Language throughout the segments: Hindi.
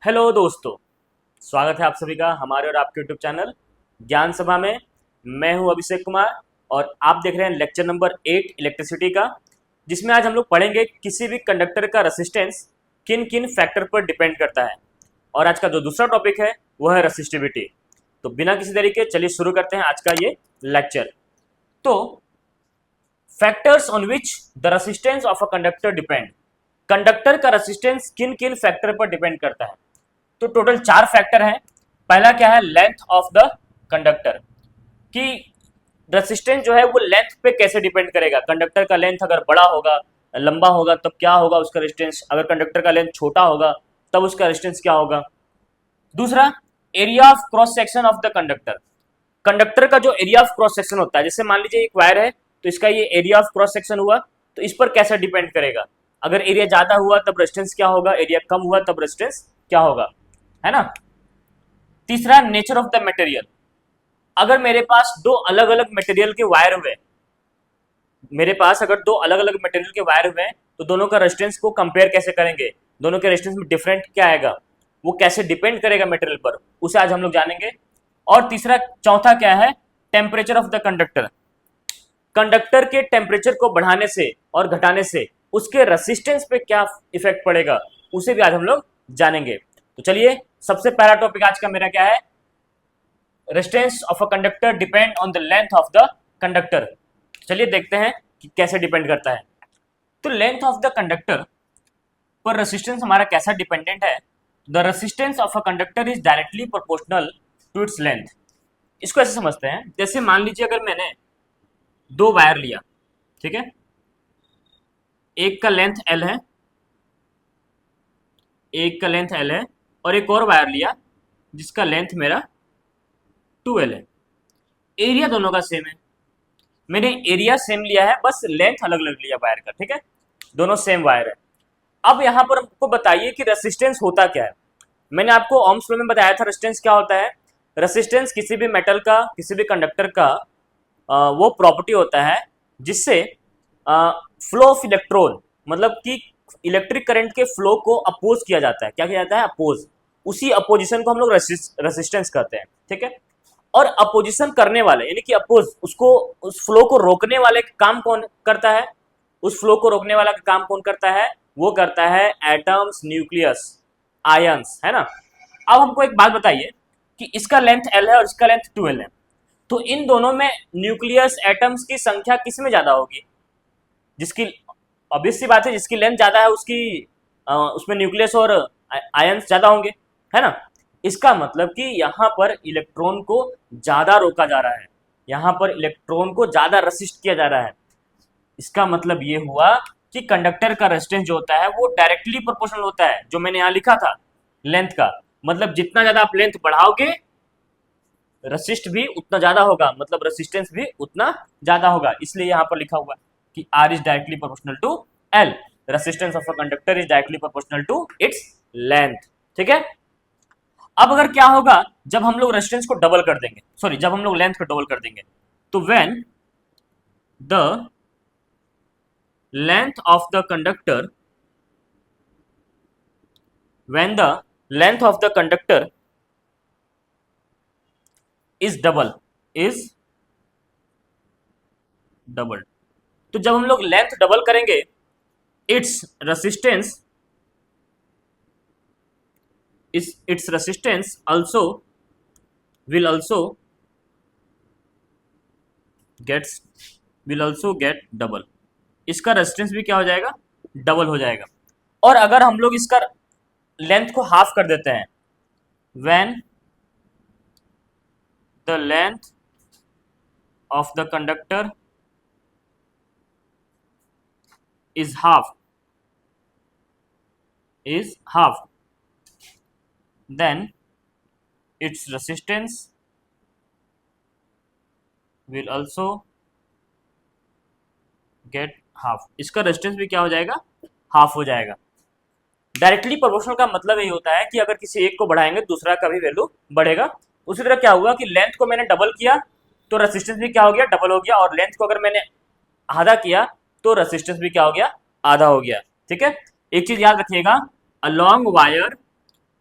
हेलो दोस्तों, स्वागत है आप सभी का हमारे और आपके यूट्यूब चैनल ज्ञान सभा में। मैं हूं अभिषेक कुमार और आप देख रहे हैं लेक्चर नंबर 8 इलेक्ट्रिसिटी का, जिसमें आज हम लोग पढ़ेंगे किसी भी कंडक्टर का रेसिस्टेंस किन किन फैक्टर पर डिपेंड करता है। और आज का जो दूसरा टॉपिक है वह है रेसिस्टिविटी। तो बिना किसी देरी के चलिए शुरू करते हैं आज का ये लेक्चर। तो factors on which the resistance of a conductor depend. Conductor का रेसिस्टेंस किन किन फैक्टर पर डिपेंड करता है। तो टोटल 4 फैक्टर हैं। पहला क्या है, लेंथ ऑफ द कंडक्टर, कि रेसिस्टेंस जो है वो लेंथ पे कैसे डिपेंड करेगा। कंडक्टर का लेंथ अगर बड़ा होगा, लंबा होगा, तब क्या होगा उसका रेजिस्टेंस। अगर कंडक्टर का लेंथ छोटा होगा तब उसका रेजिस्टेंस क्या होगा। दूसरा, area of cross section of the conductor. Conductor का जो एरिया ऑफ क्रॉस सेक्शन होता है, जैसे मान लीजिए एक वायर है तो इसका ये एरिया ऑफ क्रॉस सेक्शन हुआ, तो इस पर कैसे डिपेंड करेगा। अगर एरिया ज्यादा हुआ तब रेजिस्टेंस क्या होगा, एरिया कम हुआ तब रेजिस्टेंस क्या होगा, है ना। तीसरा, नेचर ऑफ द मटेरियल। अगर मेरे पास दो अलग अलग मटेरियल के वायर हुए, मेरे पास अगर दो अलग अलग मटेरियल के वायर हुए तो दोनों का रेजिस्टेंस को कंपेयर कैसे करेंगे, दोनों के रेजिस्टेंस में डिफरेंट क्या आएगा, वो कैसे डिपेंड करेगा मटेरियल पर, उसे आज हम लोग जानेंगे। और तीसरा, चौथा क्या है, temperature of the conductor. Conductor के टेम्परेचर को बढ़ाने से और घटाने से उसके रेसिस्टेंस पे क्या इफेक्ट पड़ेगा, उसे भी आज हम लोग जानेंगे। तो चलिए, सबसे पहला टॉपिक आज का मेरा क्या है, resistance of a conductor depend on the length of the conductor. चलिए देखते हैं कि कैसे डिपेंड करता है। तो लेंथ ऑफ द कंडक्टर पर रेजिस्टेंस हमारा कैसा डिपेंडेंट है। The resistance of a conductor is directly proportional to its length. इसको ऐसे समझते हैं, जैसे मान लीजिए अगर मैंने दो वायर लिया, ठीक है, एक का लेंथ एल है, एक का लेंथ एल है, और एक और वायर लिया जिसका लेंथ मेरा 2L है। एरिया दोनों का सेम है, मैंने एरिया सेम लिया है, बस लेंथ अलग अलग लिया वायर का, ठीक है, दोनों सेम वायर है। अब यहाँ पर आपको बताइए कि रेसिस्टेंस होता क्या है। मैंने आपको ओम्स लॉ में बताया था रेसिस्टेंस क्या होता है। रेसिस्टेंस किसी भी मेटल का, किसी भी कंडक्टर का वो प्रॉपर्टी होता है जिससे फ्लो ऑफ इलेक्ट्रॉन, मतलब कि इलेक्ट्रिक करंट के फ्लो को अपोज किया जाता है। क्या किया जाता है, अपोज। उसी अपोजिशन को हम लोग रेसिस्टेंस कहते हैं, ठीक है। और अपोजिशन करने वाले यानी कि अपोज, उसको, उस फ्लो को रोकने वाले काम कौन करता है, उस फ्लो को रोकने वाला काम कौन करता है, वो करता है एटम्स, न्यूक्लियस, आयंस, है ना। अब हमको एक बात बताइए कि इसका लेंथ L है और इसका लेंथ 2L है, तो इन दोनों में न्यूक्लियस एटम्स की संख्या किस में ज्यादा होगी। जिसकी, ऑब्वियस सी बात है, जिसकी लेंथ ज्यादा है उसकी उसमें न्यूक्लियस और आयंस ज्यादा होंगे, है ना। इसका मतलब कि यहाँ पर इलेक्ट्रॉन को ज्यादा रोका जा रहा है, यहाँ पर इलेक्ट्रॉन को ज्यादा रेसिस्ट किया जा रहा है। इसका मतलब ये हुआ कि कंडक्टर का रेजिस्टेंस जो होता है वो डायरेक्टली प्रोपोर्शनल होता है, जो मैंने यहाँ लिखा था लेंथ का। मतलब जितना ज्यादा आप लेंथ बढ़ाओगे रेसिस्ट भी उतना ज्यादा होगा, मतलब रेसिस्टेंस भी उतना ज्यादा होगा। इसलिए यहाँ पर लिखा हुआ कि R is directly proportional to L। Resistance of a conductor is directly proportional to its length, ठीक है। अब अगर क्या होगा, जब हम लोग रेजिस्टेंस को डबल कर देंगे, सॉरी, जब हम लोग लेंथ को डबल कर देंगे, तो when the length of the conductor, when the length of the conductor is double, is double, तो जब हम लोग लेंथ डबल करेंगे, it's resistance is its resistance also will also get double। इसका रेजिस्टेंस भी क्या हो जाएगा, डबल हो जाएगा। और अगर हम लोग इसका लेंथ को हाफ कर देते हैं, when the length of the conductor is half, then its resistance will also get half। इसका रेजिस्टेंस भी क्या हो जाएगा, हाफ हो जाएगा। डायरेक्टली प्रोपोर्शनल का मतलब यही होता है कि अगर किसी एक को बढ़ाएंगे दूसरा का भी वैल्यू बढ़ेगा। उसी तरह क्या हुआ कि लेंथ को मैंने डबल किया तो रेजिस्टेंस भी क्या हो गया, डबल हो गया। और लेंथ को अगर मैंने आधा किया तो रेजिस्टेंस भी क्या हो गया, आधा हो गया, ठीक है। एक चीज याद रखिएगा, अ लॉन्ग वायर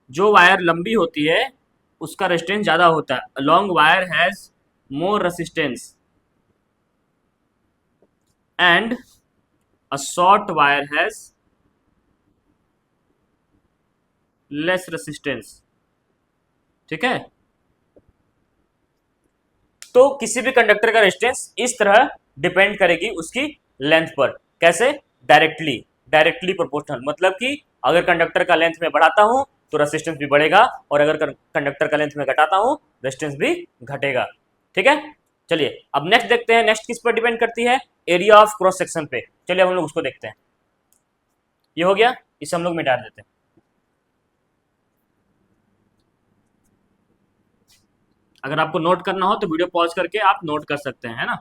जो वायर लंबी होती है उसका रेजिस्टेंस ज़्यादा होता है। Long wire has more resistance and a short wire has less resistance. ठीक है, तो किसी भी कंडक्टर का रेजिस्टेंस इस तरह डिपेंड करेगी उसकी लेंथ पर। कैसे? Directly, directly proportional. मतलब कि अगर कंडक्टर का लेंथ में बढ़ाता हूं तो रेजिस्टेंस भी बढ़ेगा, और अगर कंडक्टर का लेंथ में घटाता हूं रेजिस्टेंस भी घटेगा। ठीक है, चलिए अब नेक्स्ट देखते हैं। नेक्स्ट किस पर डिपेंड करती है? एरिया ऑफ क्रॉस सेक्शन पे। चलिए हम लोग उसको देखते हैं। ये हो गया, इसे हम लोग मिटा देते हैं। अगर आपको नोट करना हो तो वीडियो पॉज करके आप नोट कर सकते हैं, है ना।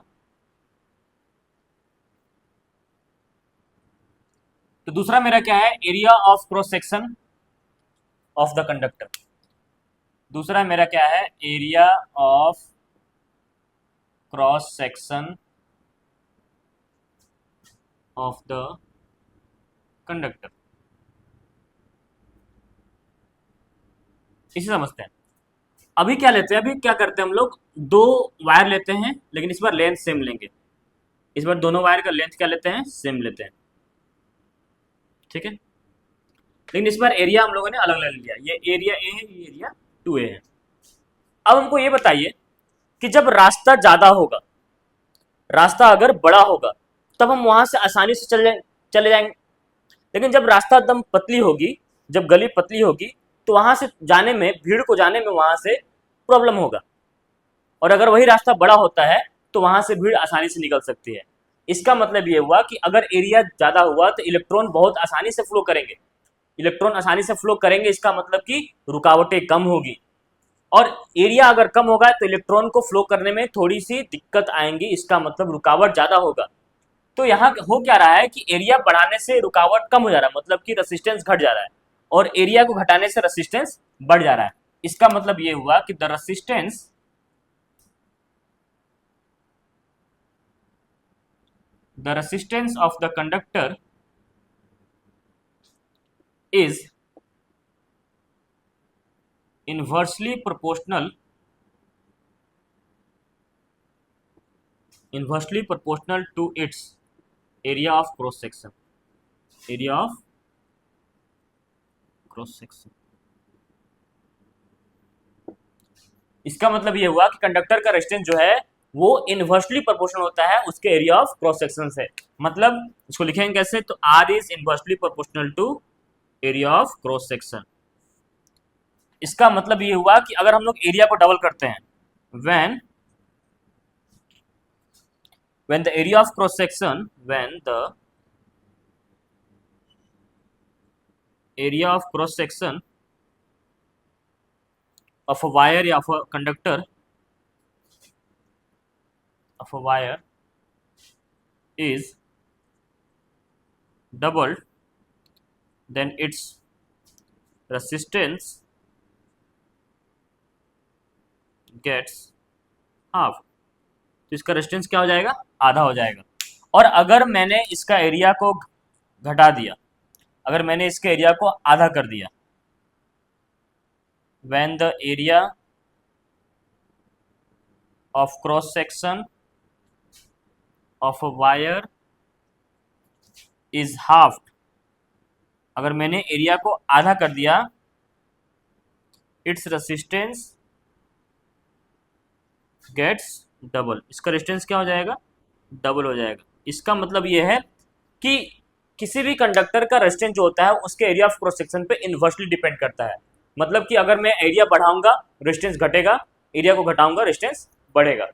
तो दूसरा मेरा क्या है? Area of cross section of the conductor. दूसरा मेरा क्या है? Area of cross section of the conductor. इसे समझते हैं। अभी क्या लेते हैं? अभी क्या करते हैं हम लोग? दो वायर लेते हैं, लेकिन इस बार लेंथ सेम लेंगे। इस बार दोनों वायर का लेंथ क्या लेते हैं? सेम लेते हैं। ठीक है, लेकिन इस बार एरिया हम लोगों ने अलग ले लिया। ये एरिया ए है, ये एरिया 2A है। अब हमको ये बताइए कि जब रास्ता ज्यादा होगा, रास्ता अगर बड़ा होगा, तब हम वहां से आसानी से चले जाएंगे। लेकिन जब रास्ता एकदम पतली होगी, जब गली पतली होगी, तो वहां से जाने में, भीड़ को जाने में वहां से प्रॉब्लम होगा। और अगर वही रास्ता बड़ा होता है तो वहां से भीड़ आसानी से निकल सकती है। इसका मतलब ये हुआ कि अगर एरिया ज्यादा हुआ तो इलेक्ट्रॉन बहुत आसानी से फ्लो करेंगे। इलेक्ट्रॉन आसानी से फ्लो करेंगे, इसका मतलब कि रुकावटें कम होगी। और एरिया अगर कम होगा तो इलेक्ट्रॉन को फ्लो करने में थोड़ी सी दिक्कत आएंगी, इसका मतलब रुकावट ज्यादा होगा। तो यहाँ हो क्या रहा है कि एरिया बढ़ाने से रुकावट कम हो जा रहा है, मतलब कि रेसिस्टेंस घट जा रहा है, और एरिया को घटाने से रेसिस्टेंस बढ़ जा रहा है। इसका मतलब ये हुआ कि the resistance of the conductor is inversely proportional to its area of cross section। area of cross section। इसका मतलब ये हुआ कि कंडक्टर का रेजिस्टेंस जो है वो इनवर्सली प्रोपोर्शनल होता है उसके एरिया ऑफ क्रॉस सेक्शन से। मतलब इसको लिखेंगे कैसे? तो R is inversely proportional to area of cross section. इसका मतलब ये हुआ कि अगर हम लोग एरिया को डबल करते हैं, when the area of cross section, when the area of cross section of a wire या of a conductor of a wire is doubled, then its resistance gets half। तो इसका रेजिस्टेंस क्या हो जाएगा? आधा हो जाएगा। और अगर मैंने इसका एरिया को घटा दिया, अगर मैंने इसके एरिया को आधा कर दिया, when the area of cross section of a wire is halved, अगर मैंने एरिया को आधा कर दिया, इट्स रेसिस्टेंस गेट्स डबल। इसका रेजिस्टेंस क्या हो जाएगा? डबल हो जाएगा। इसका मतलब ये है कि किसी भी कंडक्टर का रेजिस्टेंस जो होता है उसके एरिया ऑफ क्रॉस सेक्शन पे इनवर्सली डिपेंड करता है। मतलब कि अगर मैं एरिया बढ़ाऊंगा रेजिस्टेंस घटेगा, एरिया को घटाऊंगा रेजिस्टेंस बढ़ेगा।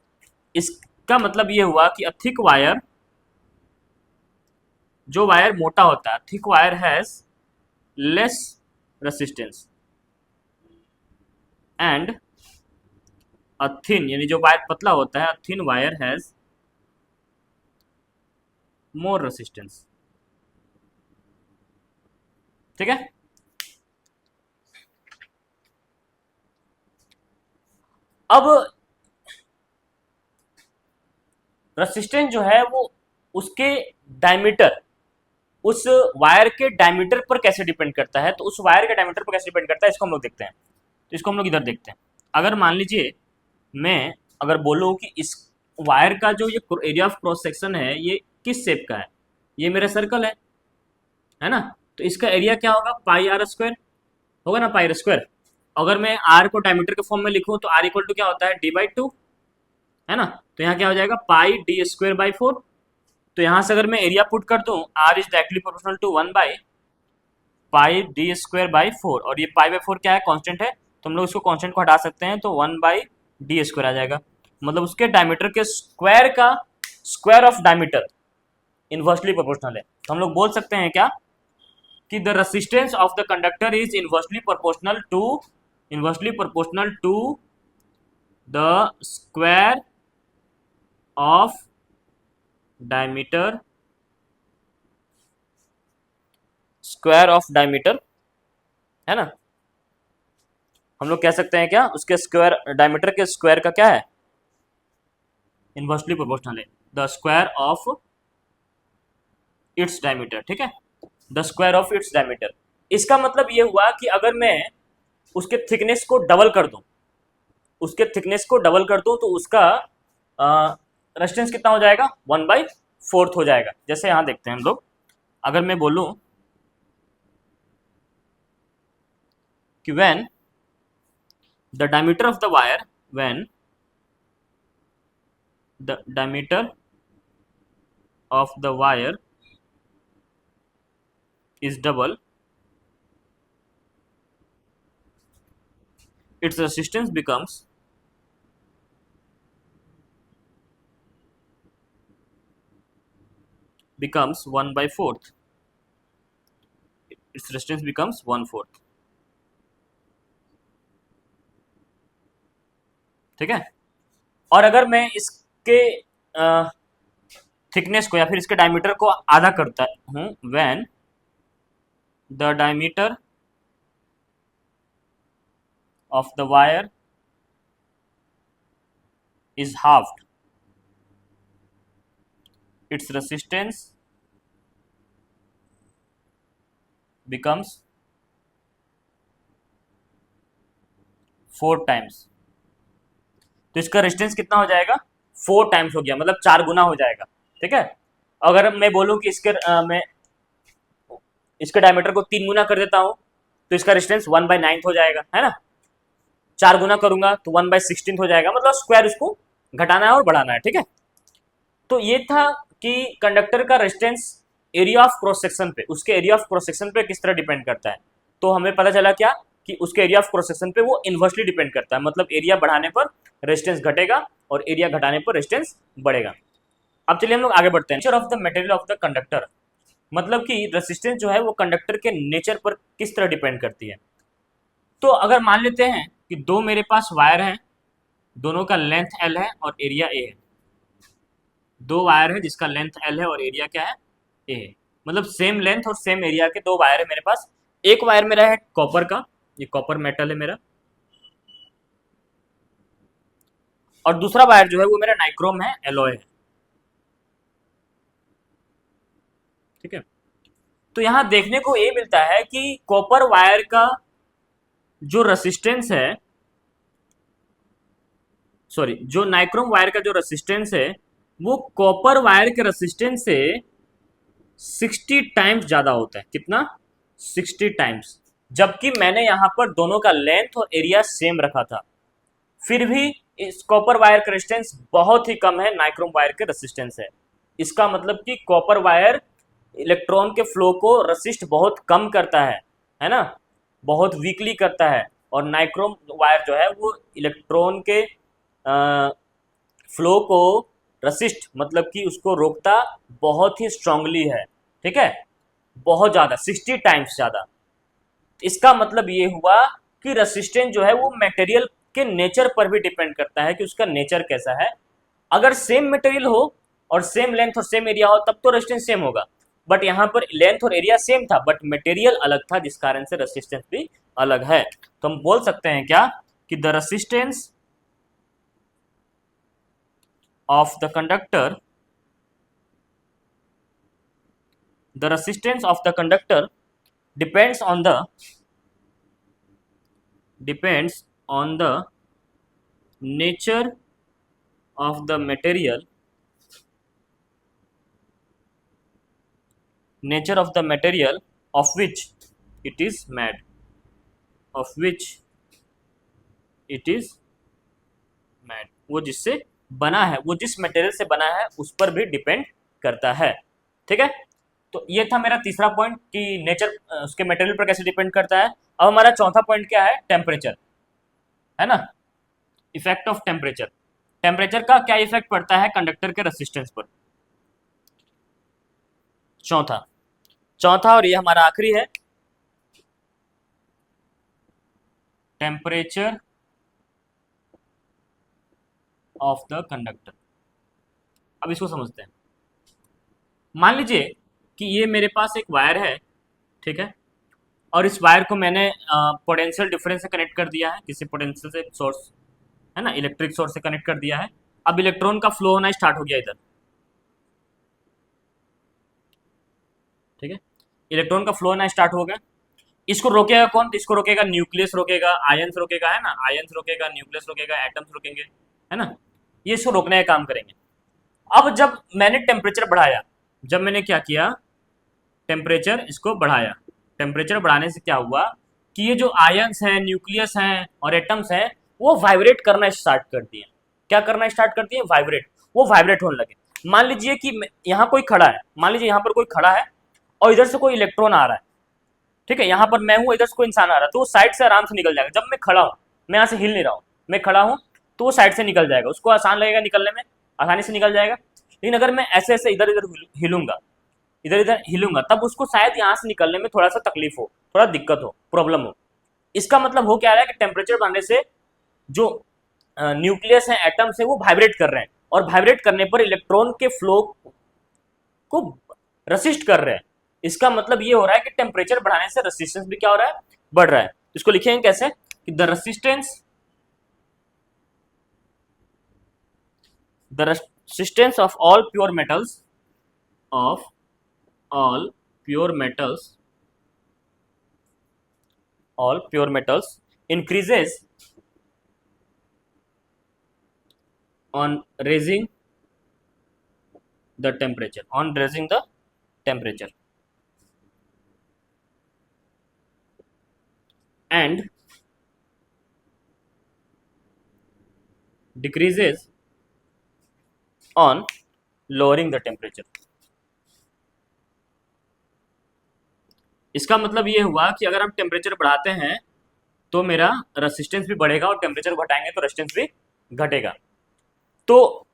इसका मतलब ये हुआ कि अ थिक वायर, जो वायर मोटा होता है, thick wire has less resistance and a thin, यानी जो वायर पतला होता है, thin wire has more resistance. ठीक है, अब रेसिस्टेंस जो है वो उसके डायमीटर, उस वायर के डायमीटर पर कैसे डिपेंड करता है, तो उस वायर के डायमीटर पर कैसे डिपेंड करता है इसको हम लोग देखते हैं। तो इसको हम लोग इधर देखते हैं। अगर मान लीजिए मैं अगर बोलूँ कि इस वायर का जो ये एरिया ऑफ क्रॉस सेक्शन है ये किस शेप का है, ये मेरा सर्कल है ना, तो इसका एरिया क्या होगा, पाई आर स्क्वायर होगा ना, पाई आर स्क्वायर। अगर मैं आर को डायमीटर के फॉर्म में लिखूं तो आर इक्वल टू क्या होता है, डी/2, है ना। तो यहाँ क्या हो जाएगा, पाई डी स्क्वायर बाई 4। तो यहाँ से अगर मैं एरिया पुट कर दूं, R is directly proportional to 1/πd²/4, और ये π/4 क्या है, कांस्टेंट है, तो हम लोग इसको कांस्टेंट को हटा सकते हैं, तो 1/d² आ जाएगा। मतलब उसके डायमीटर के स्क्वायर का square of diameter inversely proportional है। तो हम लोग बोल सकते हैं क्या कि the resistance of the conductor is inversely proportional to the square of diameter है ना। हम लोग कह सकते हैं क्या, उसके स्क्वायर डायमीटर के स्क्वायर का क्या है, इनवर्सली प्रोपोर्शनल है the square of its diameter, ठीक है, the square of its diameter. इसका मतलब ये हुआ कि अगर मैं उसके थिकनेस को डबल कर दूं, तो उसका रेजिस्टेंस कितना हो जाएगा, 1/4 हो जाएगा। जैसे यहां देखते हैं हम लोग, अगर मैं बोलूं कि when the diameter of the wire is double, its resistance becomes 1/4, its resistance becomes 1/4, ठीक है। और अगर मैं इसके थिकनेस को या फिर इसके डायमीटर को आधा करता हूं, when the diameter of the wire is halved, its resistance becomes 4 times। तो इसका रेजिस्टेंस कितना हो जाएगा, 4 टाइम्स हो गया, मतलब 4 गुना हो जाएगा, ठीक है। अगर मैं बोलूं कि मैं इसके डायमीटर को 3 गुना कर देता हूं, तो इसका रेजिस्टेंस 1/9 हो जाएगा, है ना। 4 गुना करूंगा तो 1/16 हो जाएगा, मतलब स्क्वायर इसको घटाना है और बढ़ाना है, ठीक है। तो ये था कि कंडक्टर का resistance area of cross section पे, उसके एरिया ऑफ क्रॉस सेक्शन पे किस तरह डिपेंड करता है। तो हमें पता चला क्या कि उसके एरिया ऑफ क्रॉस सेक्शन पे वो इनवर्सली डिपेंड करता है, मतलब एरिया बढ़ाने पर रेजिस्टेंस घटेगा और एरिया घटाने पर रेजिस्टेंस बढ़ेगा। अब चलिए हम लोग आगे बढ़ते हैं। Nature of the material of the conductor, मतलब कि रेजिस्टेंस जो है वो कंडक्टर के नेचर पर किस तरह डिपेंड करती है। तो अगर मान लेते हैं कि दो मेरे पास वायर हैं, दोनों का लेंथ L है और एरिया A है। दो वायर है जिसका लेंथ L है और एरिया क्या है, A है। मतलब सेम लेंथ और सेम एरिया के दो वायर है मेरे पास। एक वायर मेरा है कॉपर का, ये कॉपर मेटल है मेरा, और दूसरा वायर जो है वो मेरा नाइक्रोम है, एलॉय है, ठीक है। तो यहां देखने को ये मिलता है कि कॉपर वायर का जो रेसिस्टेंस है, सॉरी, जो नाइक्रोम वायर का जो रेसिस्टेंस है वो कॉपर वायर के रेसिस्टेंस से 60 टाइम्स ज्यादा होता है। कितना, 60 टाइम्स। जबकि मैंने यहां पर दोनों का लेंथ और एरिया सेम रखा था, फिर भी इस कॉपर वायर का रेजिस्टेंस बहुत ही कम है, नाइक्रोम वायर के रेजिस्टेंस है। इसका मतलब कि कॉपर वायर इलेक्ट्रॉन के फ्लो को रेसिस्ट बहुत कम करता है ना, बहुत वीकली करता है। और नाइक्रोम वायर जो है वो इलेक्ट्रॉन के फ्लो को रेसिस्ट, मतलब कि उसको रोकता बहुत ही स्ट्रांगली है, ठीक है, बहुत ज़्यादा, 60 टाइम्स ज़्यादा। इसका मतलब ये हुआ कि रेसिस्टेंस जो है वो मटेरियल के नेचर पर भी डिपेंड करता है कि उसका नेचर कैसा है। अगर सेम मटेरियल हो और सेम लेंथ और सेम एरिया हो तब तो रेजिस्टेंस सेम होगा, बट यहाँ पर लेंथ और एरिया सेम था बट मटेरियल अलग था, जिस कारण से रेजिस्टेंस भी अलग है। तो हम बोल सकते हैं क्या कि the resistance of the conductor the resistance of the conductor depends on the nature of the material of which it is made, वो जिससे बना है, वो जिस मटेरियल से बना है उस पर भी डिपेंड करता है। ठीक है, तो ये था मेरा तीसरा पॉइंट कि नेचर उसके मटेरियल पर कैसे डिपेंड करता है। अब हमारा चौथा पॉइंट क्या है, टेम्परेचर, है ना, इफेक्ट ऑफ टेम्परेचर। टेम्परेचर का क्या इफेक्ट पड़ता है कंडक्टर के रेसिस्टेंस पर, चौथा और ये हमारा आखिरी है, टेम्परेचर ऑफ द कंडक्टर। अब इसको समझते हैं। मान लीजिए कि ये मेरे पास एक वायर है, ठीक है, और इस वायर को मैंने पोटेंशियल डिफरेंस से कनेक्ट कर दिया है, किसी पोटेंशियल से सोर्स, है ना, इलेक्ट्रिक सोर्स से कनेक्ट कर दिया है। अब इलेक्ट्रॉन का फ्लो होना स्टार्ट हो गया इधर, ठीक है, इलेक्ट्रॉन का फ्लो होना स्टार्ट हो गया। इसको रोकेगा कौन, इसको रोकेगा न्यूक्लियस रोकेगा, आयंस रोकेगा, है ना, आयंस रोकेगा, न्यूक्लियस रोकेगा, एटम्स रोकेंगे, है ना, ये इसको रोकने का काम करेंगे। अब जब मैंने टेम्परेचर बढ़ाया, जब मैंने क्या किया, टेम्परेचर इसको बढ़ाया, टेम्परेचर बढ़ाने से क्या हुआ कि ये जो आयंस हैं, न्यूक्लियस हैं और एटम्स हैं, वो वाइब्रेट करना स्टार्ट कर दिए। क्या करना स्टार्ट कर दिए, वाइब्रेट, वो वाइब्रेट होने लगे। मान लीजिए कि यहाँ कोई खड़ा है, मान लीजिए यहाँ पर कोई खड़ा है और इधर से कोई इलेक्ट्रॉन आ रहा है, ठीक है, यहाँ पर मैं हूँ, इधर से कोई इंसान आ रहा है, तो वो साइड से आराम से निकल जाएगा। जब मैं खड़ा हूँ, मैं यहाँ से हिल नहीं रहा हूँ, मैं खड़ा हूँ, तो वो साइड से निकल जाएगा, उसको आसान लगेगा निकलने में, आसानी से निकल जाएगा। लेकिन अगर मैं ऐसे ऐसे इधर इधर हिलूंगा, इधर इधर हिलूंगा, तब उसको शायद यहाँ से निकलने में थोड़ा सा तकलीफ हो, थोड़ा दिक्कत हो, प्रॉब्लम हो। इसका मतलब हो क्या रहा है कि टेम्परेचर बढ़ने से जो न्यूक्लियस है, एटम्स है, वो वाइब्रेट कर रहे हैं, और वाइब्रेट करने पर इलेक्ट्रॉन के फ्लो को रेसिस्ट कर रहे हैं। इसका मतलब ये हो रहा है कि टेम्परेचर बढ़ाने से रेसिस्टेंस भी क्या हो रहा है, बढ़ रहा है। इसको लिखेंगे कैसे कि the resistance of all pure metals increases on raising the temperature, and decreases on lowering the temperature। इसका मतलब ये हुआ कि अगर हम टेम्परेचर बढ़ाते हैं तो मेरा रेसिस्टेंस भी बढ़ेगा, और टेम्परेचर घटाएंगे तो रेसिस्टेंस भी घटेगा। तो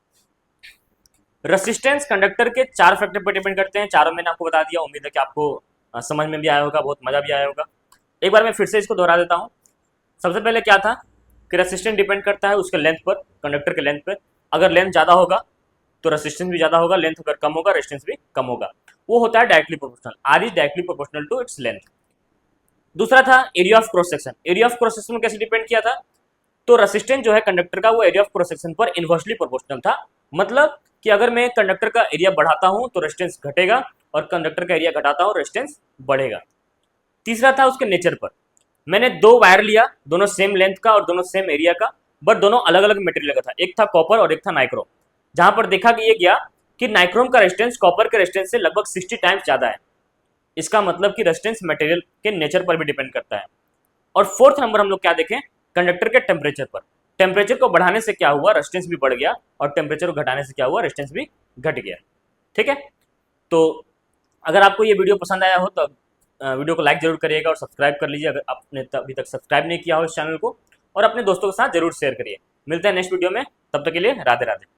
रेसिस्टेंस कंडक्टर के 4 फैक्टर पर डिपेंड करते हैं, चारों मैंने आपको बता दिया। उम्मीद है कि आपको समझ में भी आया होगा, बहुत मजा भी आया होगा। एक बार मैं फिर से इसको दोहरा देता हूँ। सबसे पहले क्या था कि रेसिस्टेंस डिपेंड करता है उसके लेंथ पर, कंडक्टर के लेंथ पर। अगर लेंथ ज़्यादा होगा तो रेसिस्टेंस भी ज़्यादा होगा, लेंथ अगर कम होगा रेसिस्टेंस भी कम होगा। वो होता है directly proportional, R is directly proportional to its length. दूसरा था area of cross section. Area of cross section कैसे डिपेंड किया था, तो रेसिस्टेंस जो है कंडक्टर का, वो एरिया ऑफ क्रॉस सेक्शन पर इनवर्सली प्रोपोर्शनल था। मतलब कि अगर मैं कंडक्टर का एरिया बढ़ाता हूं तो रेजिस्टेंस घटेगा, और कंडक्टर का एरिया घटाता हूं रेजिस्टेंस बढ़ेगा। तीसरा था उसके नेचर पर। मैंने 2 वायर लिया, दोनों सेम लेंथ का और दोनों सेम एरिया का, बट दोनों अलग अलग मटेरियल का था। एक था कॉपर और एक था नाइक्रोम। जहां पर देखा कि ये गया कि नाइक्रोम का रेजिस्टेंस कॉपर के रेजिस्टेंस से लगभग 60 टाइम्स ज़्यादा है। इसका मतलब कि रेजिस्टेंस मटेरियल के नेचर पर भी डिपेंड करता है। और फोर्थ नंबर हम लोग क्या देखें, कंडक्टर के टेम्परेचर पर। टेम्परेचर को बढ़ाने से क्या हुआ, रेजिस्टेंस भी बढ़ गया, और टेम्परेचर को घटाने से क्या हुआ, रेजिस्टेंस भी घट गया। ठीक है, तो अगर आपको ये वीडियो पसंद आया हो तो वीडियो को लाइक जरूर करिएगा और सब्सक्राइब कर लीजिए अगर आपने अभी तक सब्सक्राइब नहीं किया हो इस चैनल को, और अपने दोस्तों के साथ जरूर शेयर करिए। मिलते हैं नेक्स्ट वीडियो में, तब तक के लिए राधे राधे।